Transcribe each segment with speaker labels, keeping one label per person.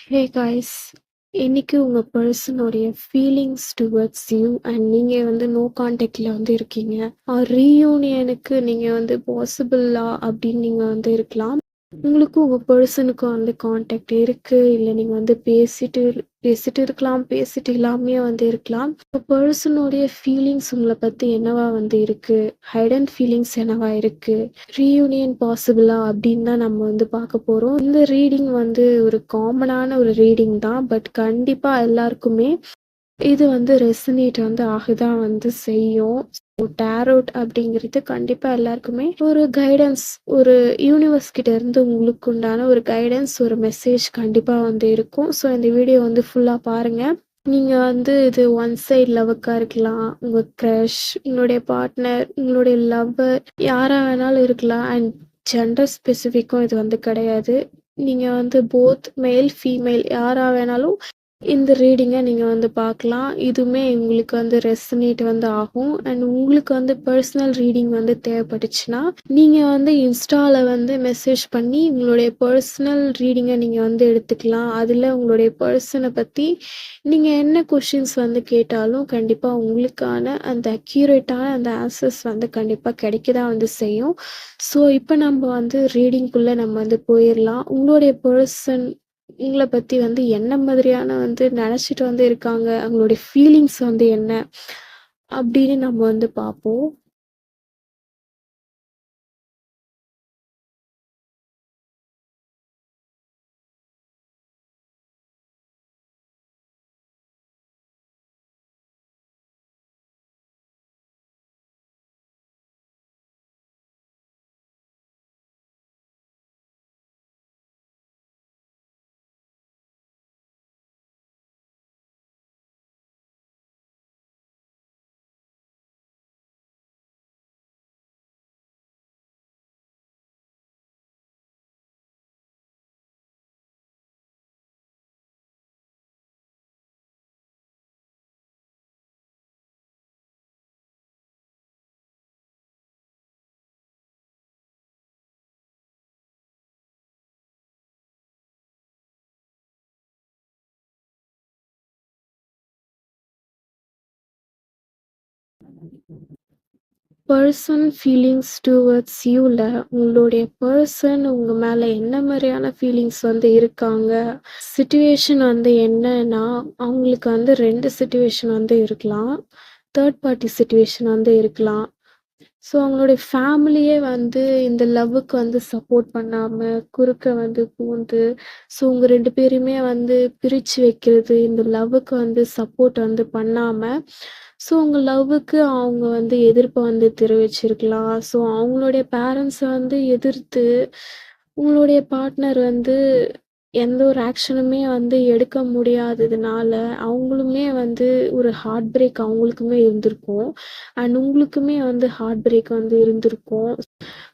Speaker 1: Hey guys, இன்னைக்கு உங்க பர்சனுடைய feelings towards you and நீங்க நோ கான்டாக்ட்ல இருக்கீங்க. ரீயூனியனுக்கு நீங்க பாசிபிளா அப்படின்னு நீங்க இருக்கலாம். உங்களுக்கு உங்க பர்சனுக்கும் கான்டாக்ட் இருக்கு, இல்ல நீங்க பேசிட்டு பேசிட்டு இருக்கலாம், பேசிட்டு இல்லாமயே இருக்கலாம். உங்க பர்சனுடைய ஃபீலிங்ஸ் உங்களை பத்தி என்னவா இருக்கு, ஹைடன் ஃபீலிங்ஸ் என்னவா இருக்கு, ரீயூனியன் பாசிபிளா அப்படின்னு தான் நம்ம பார்க்க போறோம். இந்த ரீடிங் ஒரு காமனான ஒரு ரீடிங் தான், பட் கண்டிப்பா எல்லாருக்குமே இது ரெசனேட் ஆகதான் செய்யும். டேரோட் அப்படிங்கிறது கண்டிப்பா எல்லாருக்குமே ஒரு கைடன்ஸ், ஒரு யூனிவர்ஸ் கிட்ட இருந்து உங்களுக்கு உண்டான ஒரு கைடன்ஸ், ஒரு மெசேஜ் கண்டிப்பா இருக்கும். ஸோ இந்த வீடியோ ஃபுல்லா பாருங்க. நீங்க இது ஒன் சைட் லவ்வுக்கா இருக்கலாம், உங்க க்ரஷ், உங்களுடைய பார்ட்னர், உங்களுடைய லவ்வர், யாரா வேணாலும் இருக்கலாம். அண்ட் ஜெண்டர் ஸ்பெசிஃபிக்கும் இது கிடையாது. நீங்க போத் மேல் ஃபீமேல் யாரா வேணாலும் இந்த ரீடிங்கை நீங்கள் பார்க்கலாம். இதுவுமே உங்களுக்கு ரெசனேட் ஆகும். அண்ட் உங்களுக்கு பர்சனல் ரீடிங் தேவைப்பட்டுச்சுன்னா நீங்கள் இன்ஸ்டாவில் மெசேஜ் பண்ணி உங்களுடைய பர்சனல் ரீடிங்கை நீங்கள் எடுத்துக்கலாம். அதில் உங்களுடைய பர்சனை பற்றி நீங்கள் என்ன கொஷின்ஸ் கேட்டாலும் கண்டிப்பாக உங்களுக்கான அந்த அக்யூரேட்டான அந்த ஆன்சர்ஸ் கண்டிப்பாக கிடைக்க தான் செய்யும். ஸோ இப்போ நம்ம ரீடிங்குள்ளே நம்ம போயிடலாம். உங்களுடைய பர்சன் உங்களை பற்றி என்ன மாதிரியான நினச்சிட்டு இருக்காங்க, அவங்களுடைய ஃபீலிங்ஸ் என்ன அப்படின்னு நம்ம பார்ப்போம். பர்சன் ஃபீலிங்ஸ் டுவர்ட்ஸ் யூல உங்களுடைய பர்சன் உங்கள் மேலே என்ன மாதிரியான ஃபீலிங்ஸ் இருக்காங்க. சிச்சுவேஷன் என்னன்னா, அவங்களுக்கு ரெண்டு சிச்சுவேஷன் இருக்கலாம். தேர்ட் பார்ட்டி சிச்சுவேஷன் இருக்கலாம். ஸோ அவங்களுடைய ஃபேமிலியே இந்த லவ்வுக்கு சப்போர்ட் பண்ணாமல் குறுக்க பூந்து, ஸோ உங்கள் ரெண்டு பேருமே பிரித்து வைக்கிறது, இந்த லவ்வுக்கு சப்போர்ட் பண்ணாமல், ஸோ உங்கள் லவ்வுக்கு அவங்க எதிர்ப்பை தெரிவிச்சிருக்கலாம். ஸோ அவங்களுடைய பேரண்ட்ஸை எதிர்த்து உங்களுடைய பார்ட்னர் எந்த ஒரு ஆக்ஷனுமே எடுக்க முடியாததுனால அவங்களுமே ஒரு ஹார்ட் பிரேக் அவங்களுக்குமே இருந்திருக்கும். அண்ட் உங்களுக்குமே ஹார்ட் பிரேக் இருந்திருக்கும்.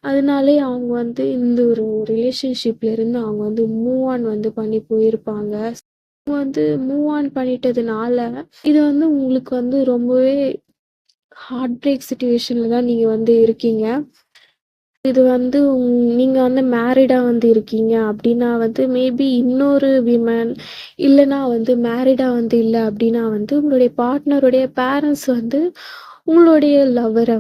Speaker 1: அதனாலே அவங்க இந்த ஒரு ரிலேஷன்ஷிப்ல இருந்து அவங்க மூவ் ஆன் பண்ணி போயிருப்பாங்க. மூவ் ஆன் பண்ணிட்டதுனால இது உங்களுக்கு ரொம்பவே ஹார்ட் பிரேக் சுச்சுவேஷன்ல தான் நீங்க இருக்கீங்க. இது நீங்க மேரிடா இருக்கீங்க அப்படின்னா மேபி இன்னொரு விமன், இல்லைன்னா மேரிடா இல்லை அப்படின்னா உங்களுடைய பார்ட்னருடைய பேரண்ட்ஸ் உங்களுடைய லவ்வரை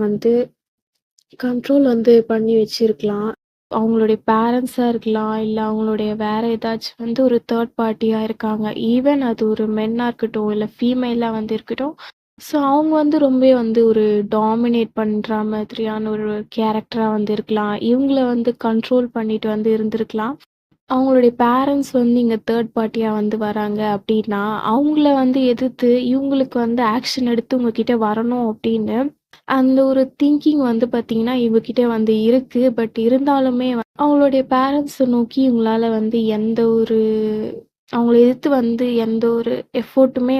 Speaker 1: கண்ட்ரோல் பண்ணி வச்சிருக்கலாம். அவங்களுடைய பேரண்ட்ஸாக இருக்கலாம், இல்லை அவங்களுடைய வேற ஏதாச்சும் ஒரு தேர்ட் பார்ட்டியாக இருக்காங்க. ஈவன் அது ஒரு மென்னாக இருக்கட்டும், இல்லை ஃபீமேலாக இருக்கட்டும். ஸோ அவங்க ரொம்ப ஒரு டாமினேட் பண்ணுற மாதிரியான ஒரு கேரக்டராக இருக்கலாம். இவங்கள கண்ட்ரோல் பண்ணிட்டு இருந்திருக்கலாம். அவங்களுடைய பேரண்ட்ஸ் இங்கே தேர்ட் பார்ட்டியாக வராங்க அப்படின்னா அவங்கள எதிர்த்து இவங்களுக்கு ஆக்ஷன் எடுத்து உங்ககிட்ட வரணும் அப்படின்னு அந்த ஒரு திங்கிங் பார்த்தீங்கன்னா இவங்ககிட்ட இருக்கு. பட் இருந்தாலுமே அவங்களுடைய பேரண்ட்ஸை நோக்கி இவங்களால எந்த ஒரு அவங்கள எதிர்த்து எந்த ஒரு எஃபோர்ட்டுமே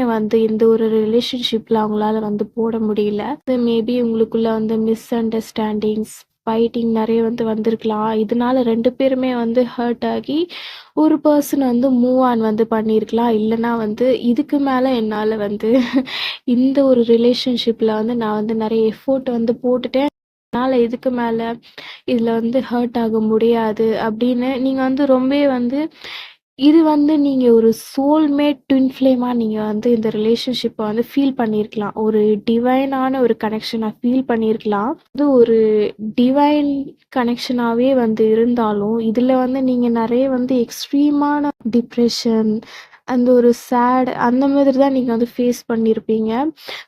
Speaker 1: இந்த ஒரு ரிலேஷன்ஷிப்பில் அவங்களால போட முடியல. மேபி உங்களுக்குள்ள மிஸ் அண்டர்ஸ்டாண்டிங்ஸ், ஃபைட்டிங் நிறைய வந்திருக்கலாம். இதனால ரெண்டு பேருமே ஹர்ட் ஆகி ஒரு பர்சன் மூவ் ஆன் பண்ணியிருக்கலாம். இல்லைன்னா இதுக்கு மேலே என்னால் இந்த ஒரு ரிலேஷன்ஷிப்பில் நான் நிறைய எஃபோர்ட் போட்டுட்டேன், என்னால் இதுக்கு மேலே இதில் ஹர்ட் ஆக முடியாது அப்படின்னு நீங்கள் ரொம்பவே இது வந்து நீங்க ஒரு சோல்மேட் ட்வின் ஃப்ளேமா நீங்க வந்து இந்த ரிலேஷன்ஷிப்ப வந்து ஃபீல் பண்ணியிருக்கலாம். ஒரு டிவைனான ஒரு கனெக்ஷனா ஃபீல் பண்ணியிருக்கலாம். அது ஒரு டிவைன் கனெக்ஷனாவே வந்து இருந்தாலும், இதுல வந்து நீங்க நெறைய வந்து எக்ஸ்ட்ரீமான டிப்ரஷன், அந்த ஒரு சேட் அந்த மாதிரி தான் நீங்க வந்து ஃபேஸ் பண்ணியிருப்பீங்க.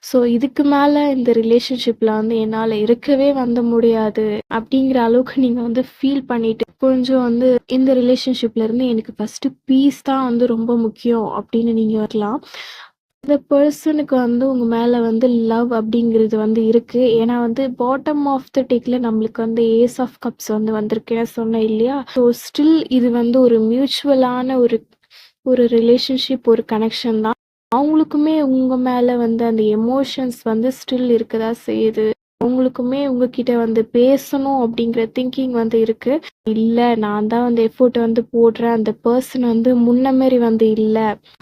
Speaker 1: ஸோ இதுக்கு மேல இந்த ரிலேஷன்ஷிப்ல வந்து என்னால இருக்கவே வந்து முடியாது, அப்படிங்கிற அளவுக்கு நீங்க வந்து ஃபீல் பண்ணிட்டு, கொஞ்சம் வந்து இந்த ரிலேஷன்ஷிப்ல இருந்து எனக்கு ஃபர்ஸ்ட்டு பீஸ் தான் வந்து ரொம்ப முக்கியம் அப்படின்னு நீங்க வரலாம். அந்த பெர்சனுக்கு வந்து உங்க மேல வந்து லவ் அப்படிங்கிறது வந்து இருக்கு. ஏன்னா வந்து பாட்டம் ஆஃப் த டெக்ல நம்மளுக்கு வந்து ஏஸ் ஆஃப் கப்ஸ் வந்து வந்திருக்குன்னு சொன்னேன் இல்லையா? ஸோ ஸ்டில் இது வந்து ஒரு மியூச்சுவலான ஒரு ஒரு ரிலேஷன்ஷிப், ஒரு கனெக்ஷன் தான். அவங்களுக்குமே உங்க மேல வந்து அந்த எமோஷன்ஸ் வந்து ஸ்டில் இருக்கதா செய்யுது. அவங்களுக்குமே உங்ககிட்ட வந்து பேசணும் அப்படிங்கிற திங்கிங் வந்து இருக்கு. இல்ல நான் தான் வந்து எஃபோர்ட் வந்து போடுறேன். அந்த பெர்சன் வந்து முன்ன மாரி வந்து இல்ல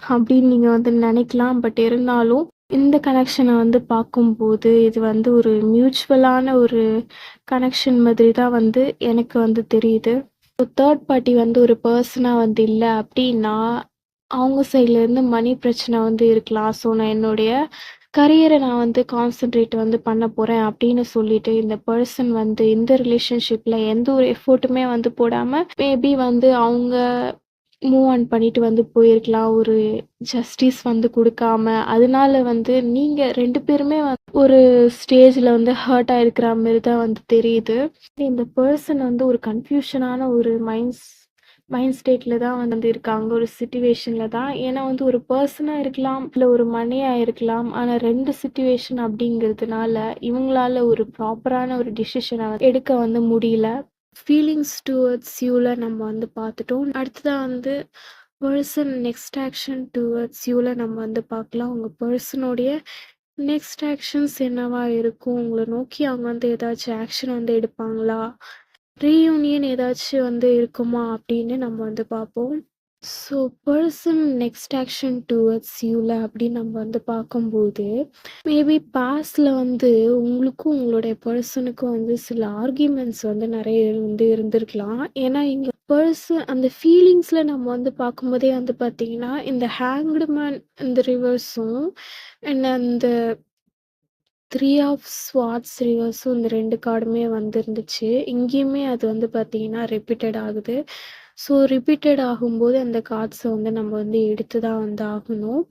Speaker 1: அப்படின்னு நீங்க வந்து நினைக்கலாம். பட் இருந்தாலும் இந்த கனெக்ஷன வந்து பார்க்கும்போது, இது வந்து ஒரு மியூச்சுவலான ஒரு கனெக்ஷன் மாதிரி தான் வந்து எனக்கு வந்து தெரியுது. தேர்ட் பார்ட்டி வந்து ஒரு பெர்சனா வந்து இல்ல அப்படின்னா, அவங்க சைட்லேருந்து மணி பிரச்சனை வந்து இருக்கலாம். ஸோ நான் என்னுடைய கரியரை நான் வந்து கான்சன்ட்ரேட் வந்து பண்ண போறேன் அப்படின்னு சொல்லிட்டு, இந்த பெர்சன் வந்து இந்த ரிலேஷன்ஷிப்ல எந்த ஒரு எஃபோர்ட்டுமே வந்து போடாம, மேபி வந்து அவங்க மூவ் ஆன் பண்ணிட்டு வந்து போயிருக்கலாம். ஒரு ஜஸ்டிஸ் வந்து குடுக்காம. அதனால வந்து நீங்க 2 பேருமே ஒரு ஸ்டேஜ்ல வந்து ஹர்ட் ஆயிருக்கிற மாரி தான் வந்து தெரியுது. இந்த பெர்சன் வந்து ஒரு கன்ஃப்யூஷனான ஒரு மைண்ட் ஸ்டேட்ல தான் வந்து இருக்காங்க. ஒரு சிச்சுவேஷன்ல தான். ஏன்னா வந்து ஒரு பெர்சனா இருக்கலாம், இல்ல ஒரு மணியா இருக்கலாம். ஆனா 2 சிச்சுவேஷன் அப்படிங்கிறதுனால, இவங்களால ஒரு ப்ராப்பரான ஒரு டிசிஷன எடுக்க வந்து முடியல. ஃபீலிங்ஸ் டுவர்ட்ஸ் யூல நம்ம வந்து பார்த்துட்டோம். அடுத்ததா வந்து பெர்சன் நெக்ஸ்ட் ஆக்ஷன் டுவர்ட்ஸ் யூல நம்ம வந்து பார்க்கலாம். உங்க பெர்சனுடைய நெக்ஸ்ட் ஆக்ஷன்ஸ் என்னவா இருக்கும்? உங்கள நோக்கி அவங்க வந்து ஏதாச்சும் ஆக்ஷன் வந்து எடுப்பாங்களா? ரீயூனியன் ஏதாச்சும் வந்து இருக்குமா? அப்படின்னு நம்ம வந்து பார்ப்போம். So person next action towards யூல அப்படின்னு நம்ம வந்து பார்க்கும்போது, மேபி பாஸ்ட்ல வந்து உங்களுக்கும் உங்களுடைய பெர்சனுக்கும் வந்து சில ஆர்கியூமெண்ட்ஸ் வந்து நிறைய வந்து இருந்திருக்கலாம். ஏன்னா இங்க அந்த ஃபீலிங்ஸ்ல நம்ம வந்து பார்க்கும்போதே வந்து பார்த்தீங்கன்னா, இந்த ஹேங்க்டு மேன் இந்த ரிவர்ஸும் அண்ட் அந்த 3 ஆஃப் ஸ்வார்ட்ஸ் ரிவர்ஸும் இந்த 2 கார்டுமே வந்துருந்துச்சு. இங்கேயுமே அது வந்து பார்த்தீங்கன்னா ரிப்பீட்டட் ஆகுது. ஸோ ரிப்பீட்டட் ஆகும்போது அந்த கார்ட்ஸை வந்து நம்ம வந்து எடுத்து தான் வந்து ஆகணும்.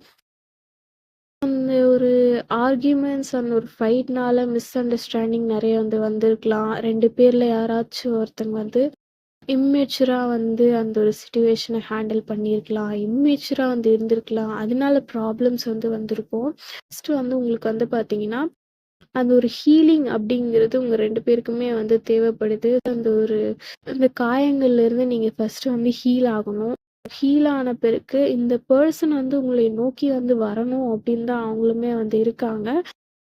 Speaker 1: அந்த ஒரு ஆர்கியூமெண்ட்ஸ் அந்த ஒரு ஃபைட்னால மிஸ் அண்டர்ஸ்டாண்டிங் நிறைய வந்து வந்திருக்கலாம். 2 பேர்ல யாராச்சும் ஒருத்தங்க வந்து இம்மெச்சூரா வந்து அந்த ஒரு சிச்சுவேஷனை ஹேண்டில் பண்ணியிருக்கலாம். இம்மெச்சூரா வந்து இருந்திருக்கலாம். அதனால ப்ராப்ளம்ஸ் வந்து வந்திருக்கும். ஃபர்ஸ்ட் வந்து உங்களுக்கு வந்து பார்த்தீங்கன்னா, அந்த ஒரு ஹீலிங் அப்படிங்கிறது உங்க 2 பேருக்குமே வந்து தேவைப்படுது. அந்த காயங்கள்ல இருந்து நீங்க ஃபர்ஸ்ட் வந்து ஹீல் ஆகணும். ஹீல் ஆன பிறகு இந்த பெர்சன் வந்து உங்களை நோக்கி வந்து வரணும் அப்படின்னு தான் அவங்களுமே வந்து இருக்காங்க.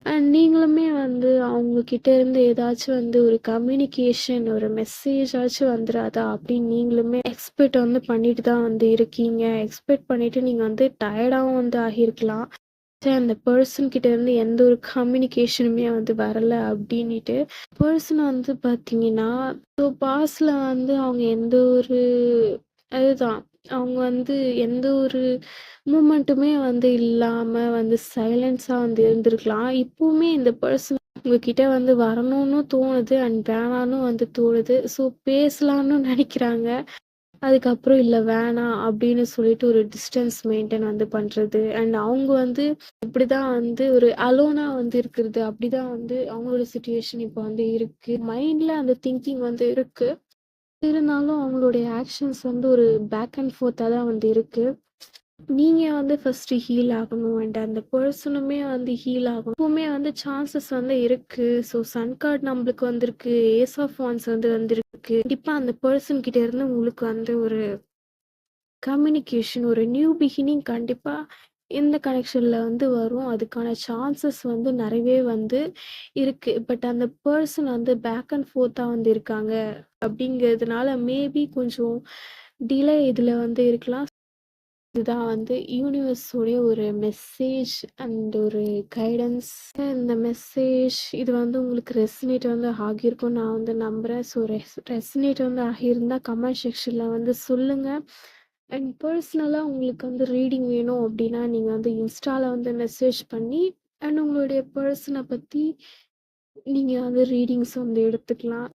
Speaker 1: அண்ட் நீங்களுமே வந்து அவங்க கிட்ட இருந்து ஏதாச்சும் வந்து ஒரு கம்யூனிகேஷன், ஒரு மெசேஜ் ஆச்சும் வந்துராதா அப்படின்னு நீங்களுமே எக்ஸ்பெக்ட் வந்து பண்ணிட்டு தான் வந்து இருக்கீங்க. எக்ஸ்பெக்ட் பண்ணிட்டு நீங்க வந்து டயர்டாவும் வந்து ஆகியிருக்கலாம். அந்த பெர்சன் கிட்ட இருந்து எந்த ஒரு கம்யூனிகேஷனுமே வந்து வரல அப்படின்னுட்டு. பெர்சன் வந்து பார்த்தீங்கன்னா, ஸோ பாஸ்ட்ல வந்து அவங்க எந்த ஒரு அதுதான். அவங்க வந்து எந்த ஒரு மூமெண்ட்டுமே வந்து இல்லாம வந்து சைலன்ஸா வந்து இருந்திருக்கலாம். இப்பவுமே இந்த பெர்சன் உங்ககிட்ட வந்து வரணும்னு தோணுது அண்ட் வேணான்னு வந்து தோணுது. ஸோ பேசலான்னு நெனைக்கிறாங்க. அதுக்கப்புறம் இல்ல வேணாம் அப்படின்னு சொல்லிட்டு ஒரு டிஸ்டன்ஸ் மெயின்டெயின் வந்து பண்றது. அண்ட் அவங்க வந்து இப்படிதான் வந்து ஒரு அலோனா வந்து இருக்கிறது. அப்படிதான் வந்து அவங்களோட சிச்சுவேஷன் இப்போ வந்து இருக்கு. மைண்ட்ல அந்த திங்கிங் வந்து இருக்கு. இருந்தாலும் அவங்களுடைய ஆக்ஷன்ஸ் வந்து ஒரு பேக் அண்ட் ஃபோர்த்தா தான் வந்து இருக்கு. நீங்க வந்து ஃபர்ஸ்ட் ஹீல் ஆகணும் அண்ட் அந்த பெர்சனுமே வந்து ஹீல் ஆகணும். இப்பவுமே வந்து சான்சஸ் வந்து இருக்கு. ஸோ சன் கார்டு நம்மளுக்கு வந்திருக்கு. ஏஸ் ஆஃப் வான்ஸ் வந்து வந்திருக்கு. கண்டிப்பா அந்த பெர்சன் கிட்ட இருந்து உங்களுக்கு வந்து ஒரு கம்யூனிகேஷன், ஒரு நியூ பிகினிங் கண்டிப்பா இந்த கனெக்ஷன்ல வந்து வரும். அதுக்கான சான்சஸ் வந்து நிறையவே வந்து இருக்கு. பட் அந்த பெர்சன் வந்து பேக் அண்ட் ஃபோர்த்தா வந்து இருக்காங்க. அப்படிங்கிறதுனால மேபி கொஞ்சம் டிலே இதுல வந்து இருக்கலாம். இதுதான் வந்து யூனிவர்ஸ் உடைய ஒரு மெசேஜ் அண்ட் ஒரு கைடன்ஸ். இந்த மெசேஜ் இது வந்து உங்களுக்கு ரெசனேட் வந்து ஆகியிருக்கும் நான் வந்து நம்புறேன். ஸோ ரெசனேட் வந்து ஆகியிருந்தா கமெண்ட் செக்ஷன்ல வந்து சொல்லுங்க. அண்ட் பர்சனலா உங்களுக்கு வந்து ரீடிங் வேணும் அப்படின்னா, நீங்க வந்து இன்ஸ்டால வந்து மெசேஜ் பண்ணி அண்ட் உங்களுடைய பர்சன பத்தி நீங்க வந்து ரீடிங்ஸ் வந்து எடுத்துக்கலாம்.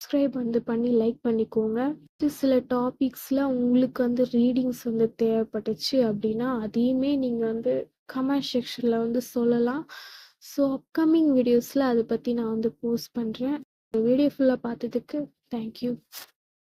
Speaker 1: சப்ஸ்கிரைப் வந்து பண்ணி லைக் பண்ணிக்கோங்க. சில டாபிக்ஸ்ல உங்களுக்கு வந்து ரீடிங்ஸ் வந்து தேவைப்பட்டுச்சு அப்படின்னா, அதையுமே நீங்க வந்து கமெண்ட் செக்ஷன்ல வந்து சொல்லலாம். ஸோ அப்கமிங் வீடியோஸ்ல அத பத்தி நான் வந்து போஸ்ட் பண்றேன். வீடியோ ஃபுல்லா பார்த்ததுக்கு தேங்க் யூ.